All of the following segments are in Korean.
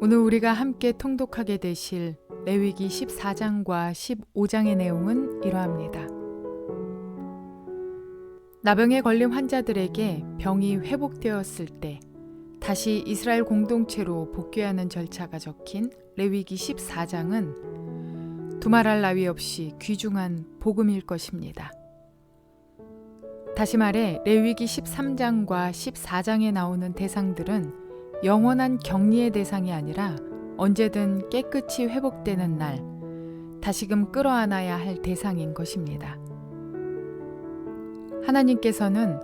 오늘 우리가 함께 통독하게 되실 레위기 14장과 15장의 내용은 이러합니다. 나병에 걸린 환자들에게 병이 회복되었을 때 다시 이스라엘 공동체로 복귀하는 절차가 적힌 레위기 14장은 두말할 나위 없이 귀중한 복음일 것입니다. 다시 말해 레위기 13장과 14장에 나오는 대상들은 영원한 격리의 대상이 아니라 언제든 깨끗이 회복되는 날 다시금 끌어안아야 할 대상인 것입니다. 하나님께서는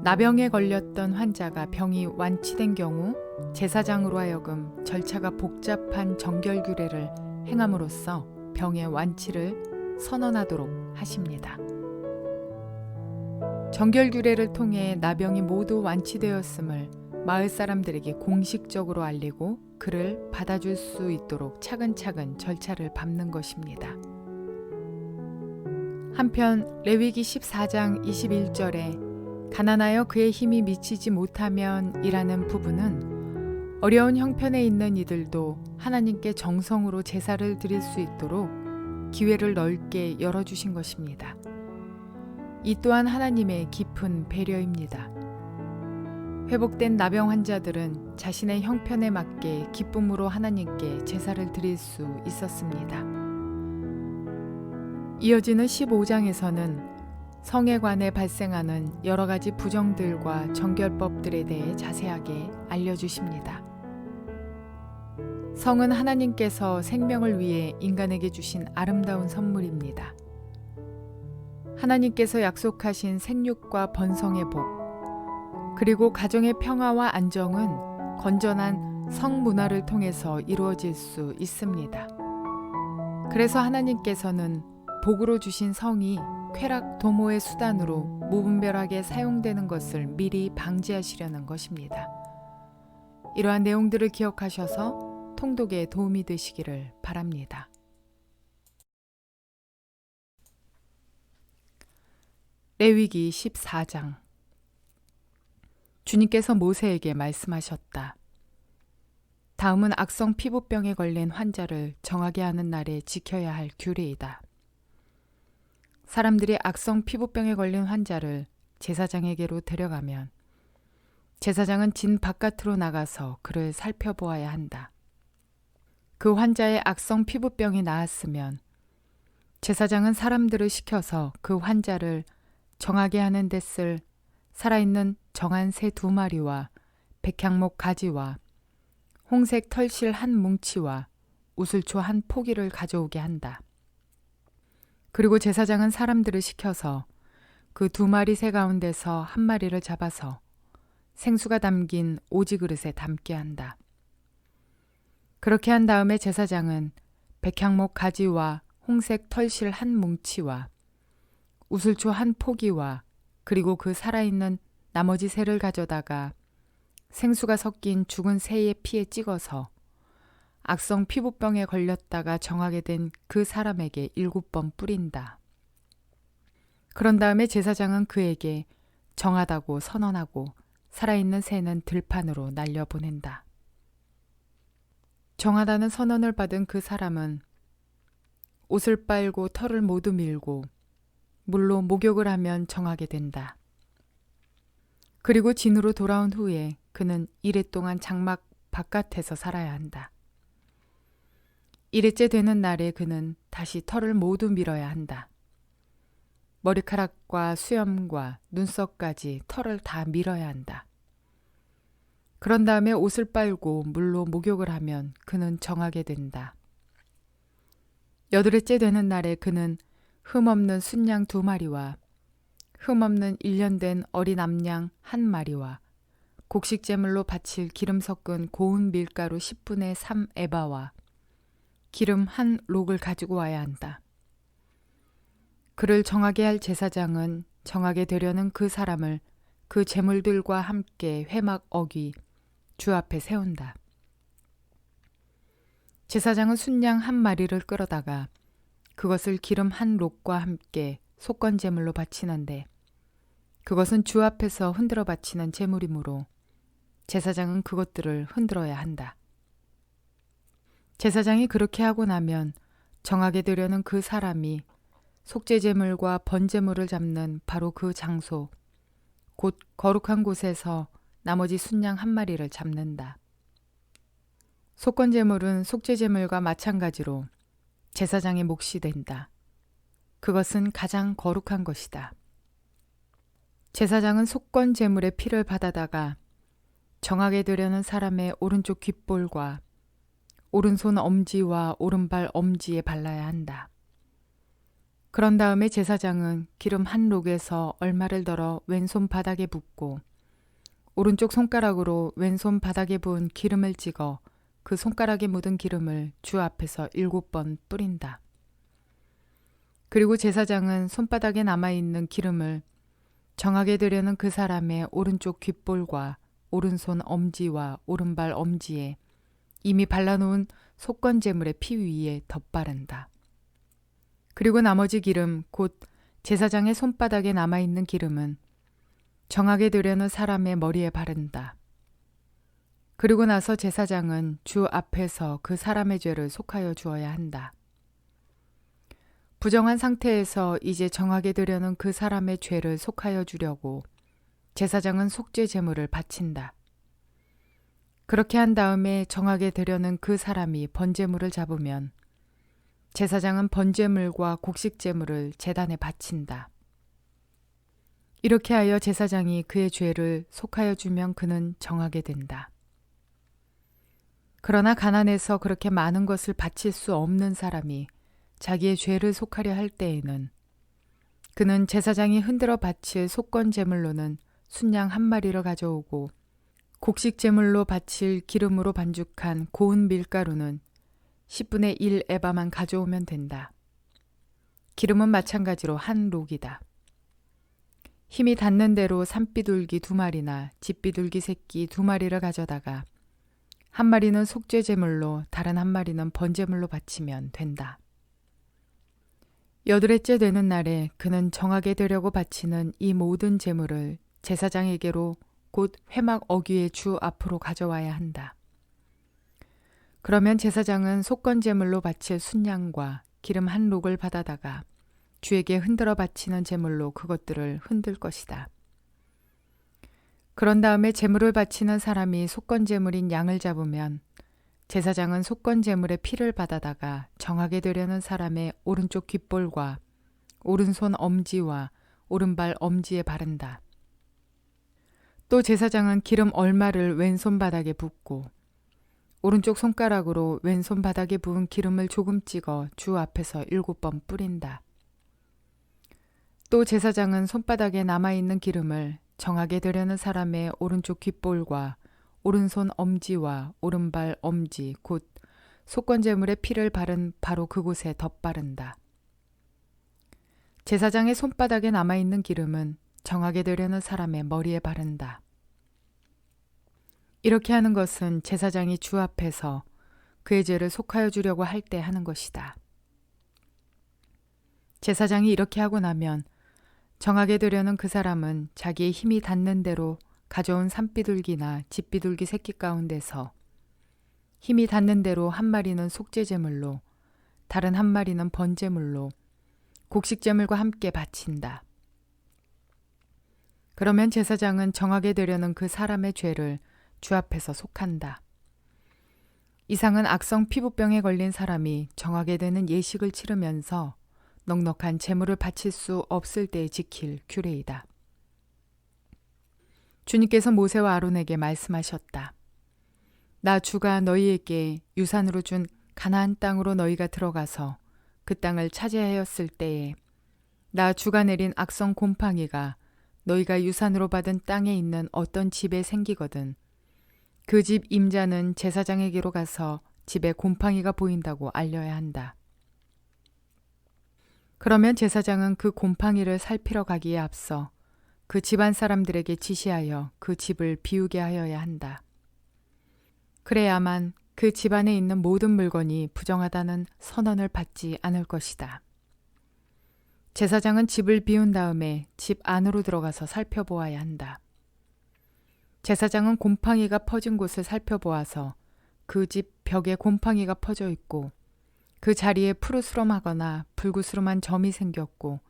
나병에 걸렸던 환자가 병이 완치된 경우 제사장으로 하여금 절차가 복잡한 정결규례를 행함으로써 병의 완치를 선언하도록 하십니다. 정결규례를 통해 나병이 모두 완치되었음을 마을 사람들에게 공식적으로 알리고 그를 받아줄 수 있도록 차근차근 절차를 밟는 것입니다. 한편 레위기 14장 21절에 가난하여 그의 힘이 미치지 못하면 이라는 부분은 어려운 형편에 있는 이들도 하나님께 정성으로 제사를 드릴 수 있도록 기회를 넓게 열어주신 것입니다. 이 또한 하나님의 깊은 배려입니다. 회복된 나병 환자들은 자신의 형편에 맞게 기쁨으로 하나님께 제사를 드릴 수 있었습니다. 이어지는 15장에서는 성에 관해 발생하는 여러 가지 부정들과 정결법들에 대해 자세하게 알려주십니다. 성은 하나님께서 생명을 위해 인간에게 주신 아름다운 선물입니다. 하나님께서 약속하신 생육과 번성의 복, 그리고 가정의 평화와 안정은 건전한 성문화를 통해서 이루어질 수 있습니다. 그래서 하나님께서는 복으로 주신 성이 쾌락 도모의 수단으로 무분별하게 사용되는 것을 미리 방지하시려는 것입니다. 이러한 내용들을 기억하셔서 통독에 도움이 되시기를 바랍니다. 레위기 14장. 주님께서 모세에게 말씀하셨다. 다음은 악성 피부병에 걸린 환자를 정하게 하는 날에 지켜야 할 규례이다. 사람들이 악성 피부병에 걸린 환자를 제사장에게로 데려가면 제사장은 진 바깥으로 나가서 그를 살펴보아야 한다. 그 환자의 악성 피부병이 나았으면 제사장은 사람들을 시켜서 그 환자를 정하게 하는 데 쓸 살아있는 정한 새 2마리와 백향목 가지와 홍색 털실 한 뭉치와 우슬초 한 포기를 가져오게 한다. 그리고 제사장은 사람들을 시켜서 그 2마리 새 가운데서 1마리를 잡아서 생수가 담긴 오지 그릇에 담게 한다. 그렇게 한 다음에 제사장은 백향목 가지와 홍색 털실 한 뭉치와 우슬초 한 포기와 그리고 그 살아있는 나머지 새를 가져다가 생수가 섞인 죽은 새의 피에 찍어서 악성 피부병에 걸렸다가 정하게 된 그 사람에게 7번 뿌린다. 그런 다음에 제사장은 그에게 정하다고 선언하고 살아있는 새는 들판으로 날려보낸다. 정하다는 선언을 받은 그 사람은 옷을 빨고 털을 모두 밀고 물로 목욕을 하면 정하게 된다. 그리고 진으로 돌아온 후에 그는 이레 동안 장막 바깥에서 살아야 한다. 이레째 되는 날에 그는 다시 털을 모두 밀어야 한다. 머리카락과 수염과 눈썹까지 털을 다 밀어야 한다. 그런 다음에 옷을 빨고 물로 목욕을 하면 그는 정하게 된다. 8일째 되는 날에 그는 흠없는 순양 2마리와 흠없는 1년 된 어린 암양 1마리와 곡식제물로 바칠 기름 섞은 고운 밀가루 10분의 3 에바와 기름 1 록을 가지고 와야 한다. 그를 정하게 할 제사장은 정하게 되려는 그 사람을 그 제물들과 함께 회막 어귀 주 앞에 세운다. 제사장은 순양 1마리를 끌어다가 그것을 기름 1 록과 함께 속건제물로 바치는데 그것은 주 앞에서 흔들어 바치는 제물이므로 제사장은 그것들을 흔들어야 한다. 제사장이 그렇게 하고 나면 정하게 되려는 그 사람이 속죄제물과 번제물을 잡는 바로 그 장소, 곧 거룩한 곳에서 나머지 순양 한 마리를 잡는다. 속건제물은 속죄제물과 마찬가지로 제사장의 몫이 된다. 그것은 가장 거룩한 것이다. 제사장은 속건제물의 피를 받아다가 정하게 되려는 사람의 오른쪽 귓볼과 오른손 엄지와 오른발 엄지에 발라야 한다. 그런 다음에 제사장은 기름 한 록에서 얼마를 덜어 왼손 바닥에 붓고 오른쪽 손가락으로 왼손 바닥에 부은 기름을 찍어 그 손가락에 묻은 기름을 주 앞에서 7번 뿌린다. 그리고 제사장은 손바닥에 남아있는 기름을 정하게 되려는 그 사람의 오른쪽 귓볼과 오른손 엄지와 오른발 엄지에 이미 발라놓은 속건제물의 피 위에 덧바른다. 그리고 나머지 기름, 곧 제사장의 손바닥에 남아있는 기름은 정하게 되려는 사람의 머리에 바른다. 그리고 나서 제사장은 주 앞에서 그 사람의 죄를 속하여 주어야 한다. 부정한 상태에서 이제 정하게 되려는 그 사람의 죄를 속하여 주려고 제사장은 속죄 제물을 바친다. 그렇게 한 다음에 정하게 되려는 그 사람이 번제물을 잡으면 제사장은 번제물과 곡식제물을 제단에 바친다. 이렇게 하여 제사장이 그의 죄를 속하여 주면 그는 정하게 된다. 그러나 가난해서 그렇게 많은 것을 바칠 수 없는 사람이 자기의 죄를 속하려 할 때에는 그는 제사장이 흔들어 바칠 속건제물로는 순양 한 마리를 가져오고 곡식제물로 바칠 기름으로 반죽한 고운 밀가루는 10분의 1 에바만 가져오면 된다. 기름은 마찬가지로 한 록이다. 힘이 닿는 대로 산비둘기 2마리나 집비둘기 새끼 2마리를 가져다가 한 마리는 속죄제물로 다른 한 마리는 번제물로 바치면 된다. 8회째 되는 날에 그는 정하게 되려고 바치는 이 모든 제물을 제사장에게로 곧 회막 어귀의 주 앞으로 가져와야 한다. 그러면 제사장은 속건제물로 바칠 순양과 기름 한 록을 받아다가 주에게 흔들어 바치는 제물로 그것들을 흔들 것이다. 그런 다음에 제물을 바치는 사람이 속건제물인 양을 잡으면 제사장은 속건제물의 피를 받아다가 정하게 되려는 사람의 오른쪽 귓볼과 오른손 엄지와 오른발 엄지에 바른다. 또 제사장은 기름 얼마를 왼손 바닥에 붓고 오른쪽 손가락으로 왼손 바닥에 부은 기름을 조금 찍어 주 앞에서 7번 뿌린다. 또 제사장은 손바닥에 남아있는 기름을 정하게 되려는 사람의 오른쪽 귓볼과 오른손 엄지와 오른발 엄지 곧 속건제물의 피를 바른 바로 그곳에 덧바른다. 제사장의 손바닥에 남아있는 기름은 정하게 되려는 사람의 머리에 바른다. 이렇게 하는 것은 제사장이 주 앞에서 그의 죄를 속하여 주려고 할 때 하는 것이다. 제사장이 이렇게 하고 나면 정하게 되려는 그 사람은 자기의 힘이 닿는 대로 가져온 산비둘기나 집비둘기 새끼 가운데서 힘이 닿는 대로 한 마리는 속죄제물로 다른 한 마리는 번제물로 곡식제물과 함께 바친다. 그러면 제사장은 정하게 되려는 그 사람의 죄를 주 앞에서 속한다. 이상은 악성 피부병에 걸린 사람이 정하게 되는 예식을 치르면서 넉넉한 제물을 바칠 수 없을 때에 지킬 규례이다. 주님께서 모세와 아론에게 말씀하셨다. 나 주가 너희에게 유산으로 준 가나안 땅으로 너희가 들어가서 그 땅을 차지하였을 때에 나 주가 내린 악성 곰팡이가 너희가 유산으로 받은 땅에 있는 어떤 집에 생기거든 그 집 임자는 제사장에게로 가서 집에 곰팡이가 보인다고 알려야 한다. 그러면 제사장은 그 곰팡이를 살피러 가기에 앞서 그 집안 사람들에게 지시하여 그 집을 비우게 하여야 한다. 그래야만 그 집안에 있는 모든 물건이 부정하다는 선언을 받지 않을 것이다. 제사장은 집을 비운 다음에 집 안으로 들어가서 살펴보아야 한다. 제사장은 곰팡이가 퍼진 곳을 살펴보아서 그 집 벽에 곰팡이가 퍼져 있고 그 자리에 푸르스름하거나 불구스름한 점이 생겼고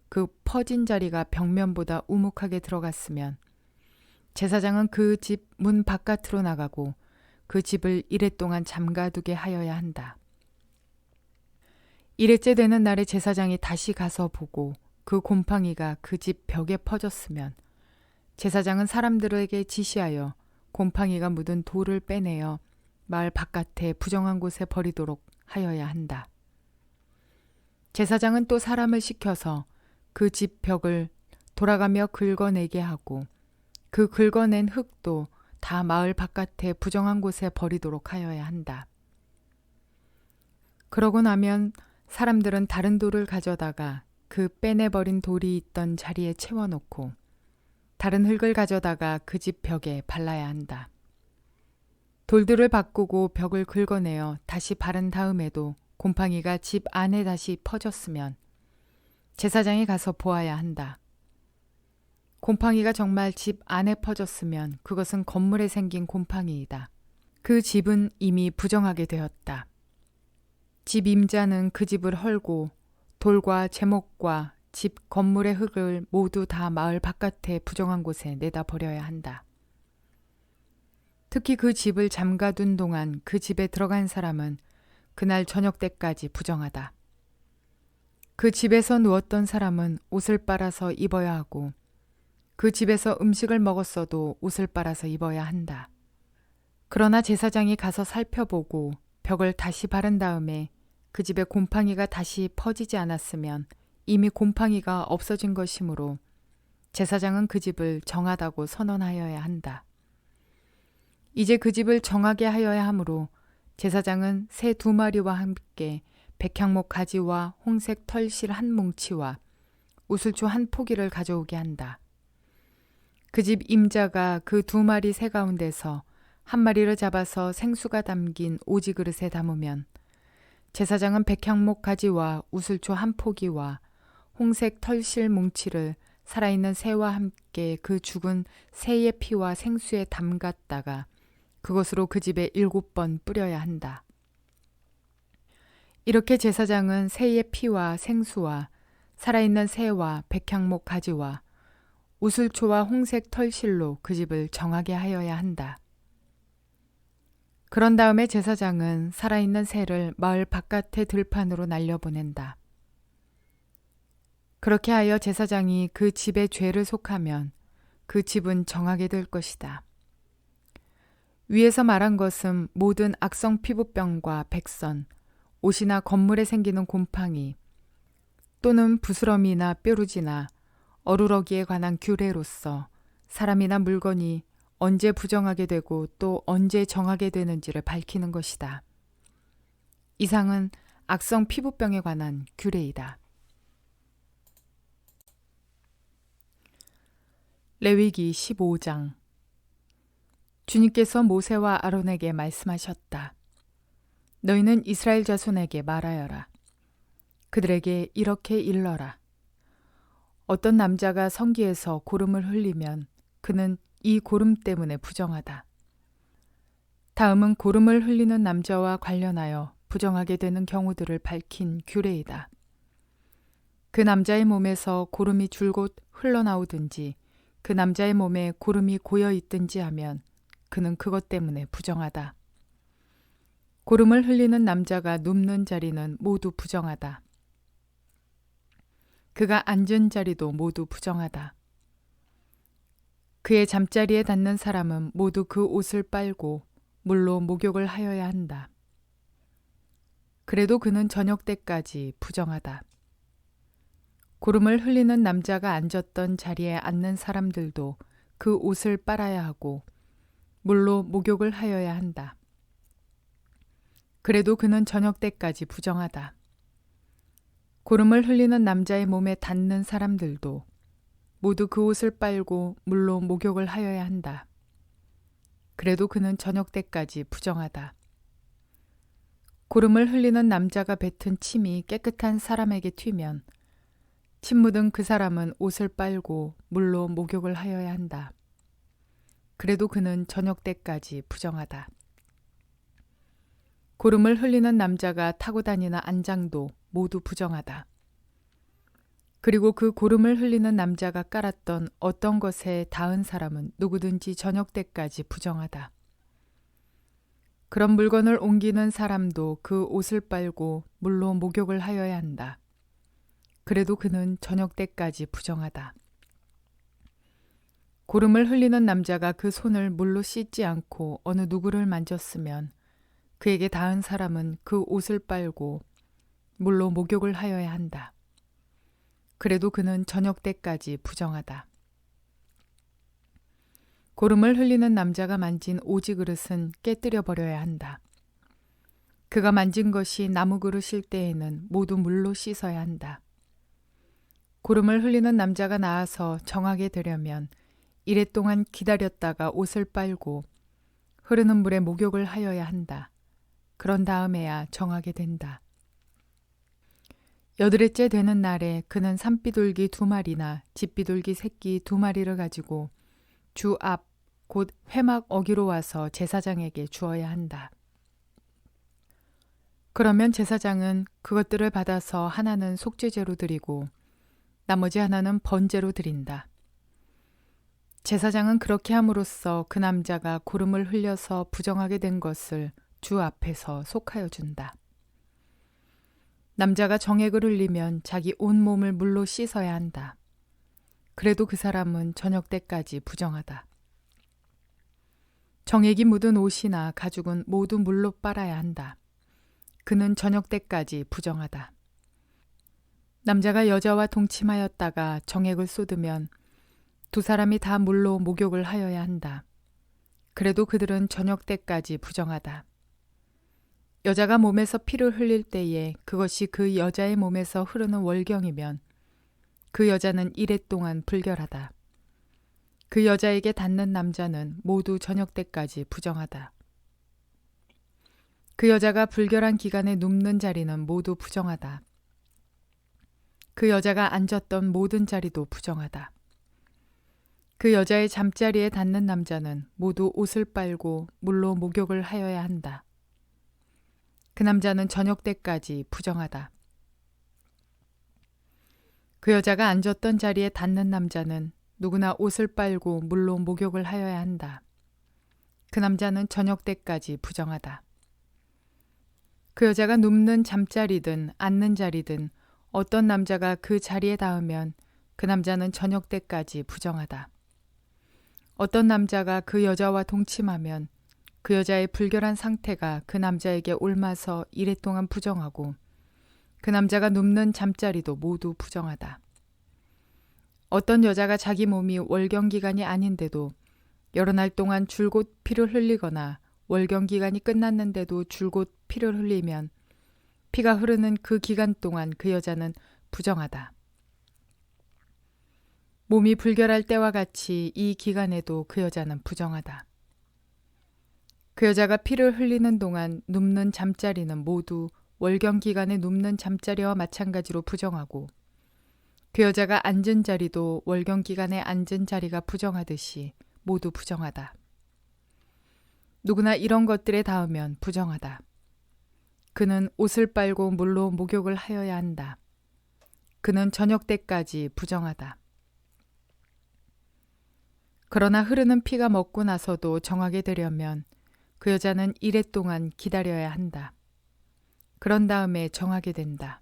그 퍼진 자리가 벽면보다 우묵하게 들어갔으면 제사장은 그 집 문 바깥으로 나가고 그 집을 이레 동안 잠가두게 하여야 한다. 이레째 되는 날에 제사장이 다시 가서 보고 그 곰팡이가 그 집 벽에 퍼졌으면 제사장은 사람들에게 지시하여 곰팡이가 묻은 돌을 빼내어 마을 바깥에 부정한 곳에 버리도록 하여야 한다. 제사장은 또 사람을 시켜서 그 집 벽을 돌아가며 긁어내게 하고 그 긁어낸 흙도 다 마을 바깥에 부정한 곳에 버리도록 하여야 한다. 그러고 나면 사람들은 다른 돌을 가져다가 그 빼내버린 돌이 있던 자리에 채워놓고 다른 흙을 가져다가 그 집 벽에 발라야 한다. 돌들을 바꾸고 벽을 긁어내어 다시 바른 다음에도 곰팡이가 집 안에 다시 퍼졌으면 제사장이 가서 보아야 한다. 곰팡이가 정말 집 안에 퍼졌으면 그것은 건물에 생긴 곰팡이이다. 그 집은 이미 부정하게 되었다. 집 임자는 그 집을 헐고 돌과 제목과 집 건물의 흙을 모두 다 마을 바깥에 부정한 곳에 내다 버려야 한다. 특히 그 집을 잠가둔 동안 그 집에 들어간 사람은 그날 저녁 때까지 부정하다. 그 집에서 누웠던 사람은 옷을 빨아서 입어야 하고 그 집에서 음식을 먹었어도 옷을 빨아서 입어야 한다. 그러나 제사장이 가서 살펴보고 벽을 다시 바른 다음에 그 집에 곰팡이가 다시 퍼지지 않았으면 이미 곰팡이가 없어진 것이므로 제사장은 그 집을 정하다고 선언하여야 한다. 이제 그 집을 정하게 하여야 하므로 제사장은 새 2마리와 함께 백향목 가지와 홍색 털실 한 뭉치와 우슬초 한 포기를 가져오게 한다. 그 집 임자가 그 2마리 새 가운데서 1마리를 잡아서 생수가 담긴 오지 그릇에 담으면 제사장은 백향목 가지와 우슬초 한 포기와 홍색 털실 뭉치를 살아있는 새와 함께 그 죽은 새의 피와 생수에 담갔다가 그것으로 그 집에 7번 뿌려야 한다. 이렇게 제사장은 새의 피와 생수와 살아있는 새와 백향목 가지와 우슬초와 홍색 털실로 그 집을 정하게 하여야 한다. 그런 다음에 제사장은 살아있는 새를 마을 바깥의 들판으로 날려보낸다. 그렇게 하여 제사장이 그 집의 죄를 속하면 그 집은 정하게 될 것이다. 위에서 말한 것은 모든 악성 피부병과 백선, 옷이나 건물에 생기는 곰팡이, 또는 부스럼이나 뾰루지나 어루러기에 관한 규례로서 사람이나 물건이 언제 부정하게 되고 또 언제 정하게 되는지를 밝히는 것이다. 이상은 악성 피부병에 관한 규례이다. 레위기 15장. 주님께서 모세와 아론에게 말씀하셨다. 너희는 이스라엘 자손에게 말하여라. 그들에게 이렇게 일러라. 어떤 남자가 성기에서 고름을 흘리면 그는 이 고름 때문에 부정하다. 다음은 고름을 흘리는 남자와 관련하여 부정하게 되는 경우들을 밝힌 규례이다. 그 남자의 몸에서 고름이 줄곧 흘러나오든지 그 남자의 몸에 고름이 고여 있든지 하면 그는 그것 때문에 부정하다. 고름을 흘리는 남자가 눕는 자리는 모두 부정하다. 그가 앉은 자리도 모두 부정하다. 그의 잠자리에 닿는 사람은 모두 그 옷을 빨고 물로 목욕을 하여야 한다. 그래도 그는 저녁 때까지 부정하다. 고름을 흘리는 남자가 앉았던 자리에 앉는 사람들도 그 옷을 빨아야 하고 물로 목욕을 하여야 한다. 그래도 그는 저녁 때까지 부정하다. 고름을 흘리는 남자의 몸에 닿는 사람들도 모두 그 옷을 빨고 물로 목욕을 하여야 한다. 그래도 그는 저녁 때까지 부정하다. 고름을 흘리는 남자가 뱉은 침이 깨끗한 사람에게 튀면 침 묻은 그 사람은 옷을 빨고 물로 목욕을 하여야 한다. 그래도 그는 저녁 때까지 부정하다. 고름을 흘리는 남자가 타고 다니는 안장도 모두 부정하다. 그리고 그 고름을 흘리는 남자가 깔았던 어떤 것에 닿은 사람은 누구든지 저녁 때까지 부정하다. 그런 물건을 옮기는 사람도 그 옷을 빨고 물로 목욕을 하여야 한다. 그래도 그는 저녁 때까지 부정하다. 고름을 흘리는 남자가 그 손을 물로 씻지 않고 어느 누구를 만졌으면 그에게 닿은 사람은 그 옷을 빨고 물로 목욕을 하여야 한다. 그래도 그는 저녁 때까지 부정하다. 고름을 흘리는 남자가 만진 오지 그릇은 깨뜨려 버려야 한다. 그가 만진 것이 나무 그릇일 때에는 모두 물로 씻어야 한다. 고름을 흘리는 남자가 나와서 정하게 되려면 이래 동안 기다렸다가 옷을 빨고 흐르는 물에 목욕을 하여야 한다. 그런 다음에야 정하게 된다. 여드레째 되는 날에 그는 산비둘기 2마리나 집비둘기 새끼 2마리를 가지고 주 앞 곧 회막 어기로 와서 제사장에게 주어야 한다. 그러면 제사장은 그것들을 받아서 하나는 속죄제로 드리고 나머지 하나는 번제로 드린다. 제사장은 그렇게 함으로써 그 남자가 고름을 흘려서 부정하게 된 것을 주 앞에서 속하여 준다. 남자가 정액을 흘리면 자기 온 몸을 물로 씻어야 한다. 그래도 그 사람은 저녁 때까지 부정하다. 정액이 묻은 옷이나 가죽은 모두 물로 빨아야 한다. 그는 저녁 때까지 부정하다. 남자가 여자와 동침하였다가 정액을 쏟으면 2사람이 다 물로 목욕을 하여야 한다. 그래도 그들은 저녁 때까지 부정하다. 여자가 몸에서 피를 흘릴 때에 그것이 그 여자의 몸에서 흐르는 월경이면 그 여자는 이래 동안 불결하다. 그 여자에게 닿는 남자는 모두 저녁 때까지 부정하다. 그 여자가 불결한 기간에 눕는 자리는 모두 부정하다. 그 여자가 앉았던 모든 자리도 부정하다. 그 여자의 잠자리에 닿는 남자는 모두 옷을 빨고 물로 목욕을 하여야 한다. 그 남자는 저녁 때까지 부정하다. 그 여자가 앉았던 자리에 닿는 남자는 누구나 옷을 빨고 물로 목욕을 하여야 한다. 그 남자는 저녁 때까지 부정하다. 그 여자가 눕는 잠자리든 앉는 자리든 어떤 남자가 그 자리에 닿으면 그 남자는 저녁 때까지 부정하다. 어떤 남자가 그 여자와 동침하면 그 여자의 불결한 상태가 그 남자에게 옮아서 이래 동안 부정하고 그 남자가 눕는 잠자리도 모두 부정하다. 어떤 여자가 자기 몸이 월경기간이 아닌데도 여러 날 동안 줄곧 피를 흘리거나 월경기간이 끝났는데도 줄곧 피를 흘리면 피가 흐르는 그 기간 동안 그 여자는 부정하다. 몸이 불결할 때와 같이 이 기간에도 그 여자는 부정하다. 그 여자가 피를 흘리는 동안 눕는 잠자리는 모두 월경기간에 눕는 잠자리와 마찬가지로 부정하고 그 여자가 앉은 자리도 월경기간에 앉은 자리가 부정하듯이 모두 부정하다. 누구나 이런 것들에 닿으면 부정하다. 그는 옷을 빨고 물로 목욕을 하여야 한다. 그는 저녁 때까지 부정하다. 그러나 흐르는 피가 먹고 나서도 정하게 되려면 그 여자는 이래 동안 기다려야 한다. 그런 다음에 정하게 된다.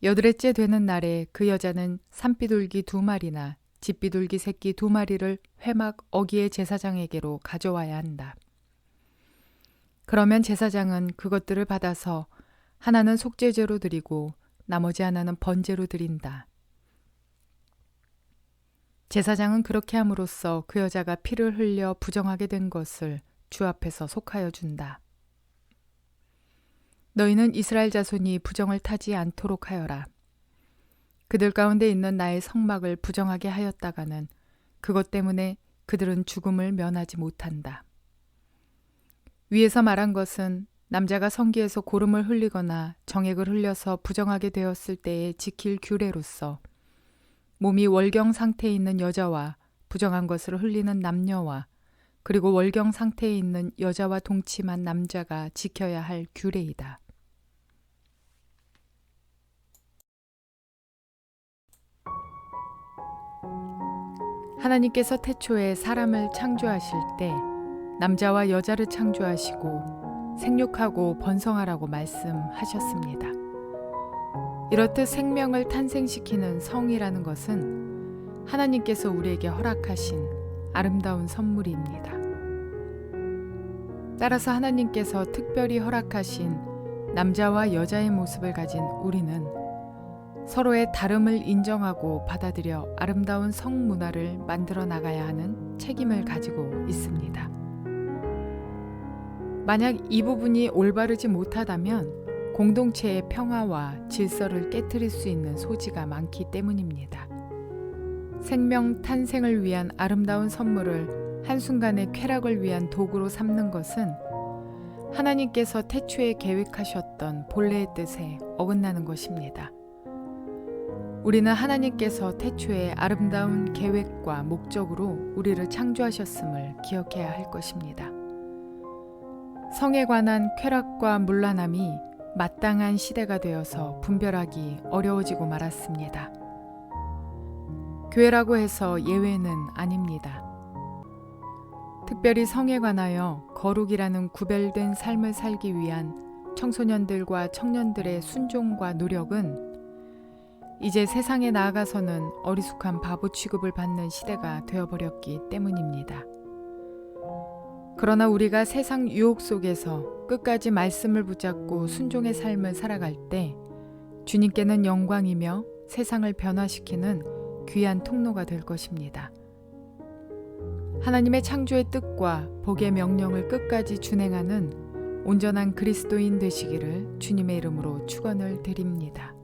여드레째 되는 날에 그 여자는 산비둘기 2마리나 집비둘기 새끼 2마리를 회막 어기의 제사장에게로 가져와야 한다. 그러면 제사장은 그것들을 받아서 하나는 속죄제로 드리고 나머지 하나는 번제로 드린다. 제사장은 그렇게 함으로써 그 여자가 피를 흘려 부정하게 된 것을 주 앞에서 속하여 준다. 너희는 이스라엘 자손이 부정을 타지 않도록 하여라. 그들 가운데 있는 나의 성막을 부정하게 하였다가는 그것 때문에 그들은 죽음을 면하지 못한다. 위에서 말한 것은 남자가 성기에서 고름을 흘리거나 정액을 흘려서 부정하게 되었을 때에 지킬 규례로서 몸이 월경 상태에 있는 여자와 부정한 것을 흘리는 남녀와 그리고 월경 상태에 있는 여자와 동침한 남자가 지켜야 할 규례이다. 하나님께서 태초에 사람을 창조하실 때 남자와 여자를 창조하시고 생육하고 번성하라고 말씀하셨습니다. 이렇듯 생명을 탄생시키는 성이라는 것은 하나님께서 우리에게 허락하신 아름다운 선물입니다. 따라서 하나님께서 특별히 허락하신 남자와 여자의 모습을 가진 우리는 서로의 다름을 인정하고 받아들여 아름다운 성문화를 만들어 나가야 하는 책임을 가지고 있습니다. 만약 이 부분이 올바르지 못하다면 공동체의 평화와 질서를 깨트릴 수 있는 소지가 많기 때문입니다. 생명 탄생을 위한 아름다운 선물을 한순간의 쾌락을 위한 도구로 삼는 것은 하나님께서 태초에 계획하셨던 본래의 뜻에 어긋나는 것입니다. 우리는 하나님께서 태초에 아름다운 계획과 목적으로 우리를 창조하셨음을 기억해야 할 것입니다. 성에 관한 쾌락과 문란함이 마땅한 시대가 되어서 분별하기 어려워지고 말았습니다. 교회라고 해서 예외는 아닙니다. 특별히 성에 관하여 거룩이라는 구별된 삶을 살기 위한 청소년들과 청년들의 순종과 노력은 이제 세상에 나아가서는 어리숙한 바보 취급을 받는 시대가 되어버렸기 때문입니다. 그러나 우리가 세상 유혹 속에서 끝까지 말씀을 붙잡고 순종의 삶을 살아갈 때 주님께는 영광이며 세상을 변화시키는 귀한 통로가 될 것입니다. 하나님의 창조의 뜻과 복의 명령을 끝까지 준행하는 온전한 그리스도인 되시기를 주님의 이름으로 축원을 드립니다.